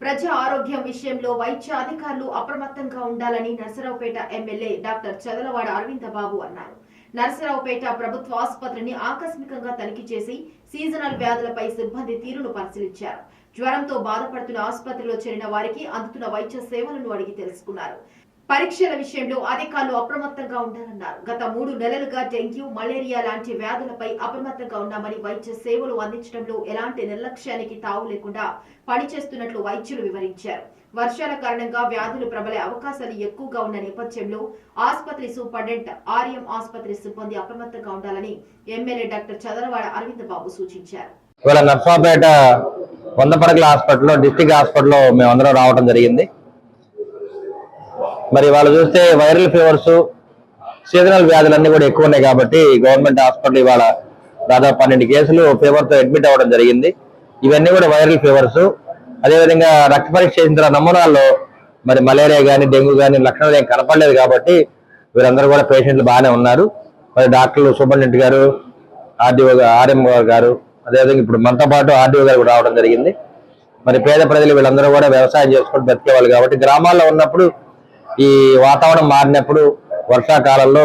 ప్రజా ఆరోగ్యం విషయంలో వైద్య అధికారులు అప్రమత్తంగా ఉండాలని నర్సరావుపేట ఎమ్మెల్యే డాక్టర్ చదలవాడ అరవిందబాబు అన్నారు. నర్సరావుపేట ప్రభుత్వ ఆసుపత్రిని ఆకస్మికంగా తనిఖీ చేసి సీజనల్ వ్యాధులపై సిబ్బంది తీరును పరిశీలించారు. జ్వరంతో బాధపడుతున్న ఆసుపత్రిలో చేరిన వారికి అందుతున్న వైద్య సేవలను అడిగి తెలుసుకున్నారు. పరీక్షల విషయంలో అధికారులు అప్రమత్తంగా ఉండాలన్నారు. గత 3 నెలలుగా డెంగ్యూ, మలేరియా లాంటి వ్యాధులపై అప్రమత్తంగా ఉన్నామని, వైద్య సేవలు అందించడంలో ఎలాంటి నిర్లక్ష్యానికి తావు లేకుండా పనిచేస్తున్నట్లు వైద్యులు వివరించారు. వర్షాల కారణంగా వ్యాధులు ప్రబలే అవకాశాలు ఎక్కువగా ఉన్న నేపథ్యంలో ఆసుపత్రి సూపరింటెండెంట్, ఆర్ఎం ఆసుపత్రి సిబ్బంది అప్రమత్తంగా ఉండాలని ఎమ్మెల్యే డాక్టర్ చదలవాడ అరవిందబాబు సూచించారు. ఇవాళ నర్సాపేట 100 పడకల హాస్పిటల్లో, డిస్ట్రిక్ట్ హాస్పిటల్లో మేమందరం రావడం జరిగింది. మరి వాళ్ళు చూస్తే వైరల్ ఫీవర్స్, సీజనల్ వ్యాధులన్నీ కూడా ఎక్కువ ఉన్నాయి కాబట్టి గవర్నమెంట్ హాస్పిటల్ ఇవాళ దాదాపు 12 కేసులు ఫీవర్తో అడ్మిట్ అవ్వడం జరిగింది. ఇవన్నీ కూడా వైరల్ ఫీవర్స్. అదేవిధంగా రక్త పరీక్ష చేసిన నమూనాల్లో మరి మలేరియా కానీ, డెంగ్యూ కానీ లక్షణాలు ఏం కనపడలేదు కాబట్టి వీరందరూ కూడా పేషెంట్లు బాగానే ఉన్నారు. మరి డాక్టర్లు, సూపరింటెండెంట్ గారు, ఆర్ఎం గారు, అదేవిధంగా ఇప్పుడు మనతో పాటు ఆర్డీఓ గారు కూడా రావడం జరిగింది. మరి పేద ప్రజలు వీళ్ళందరూ కూడా వ్యవసాయం చేసుకుంటూ బతికేవాళ్ళు కాబట్టి గ్రామాల్లో ఉన్నప్పుడు ఈ వాతావరణం మారినప్పుడు వర్షాకాలంలో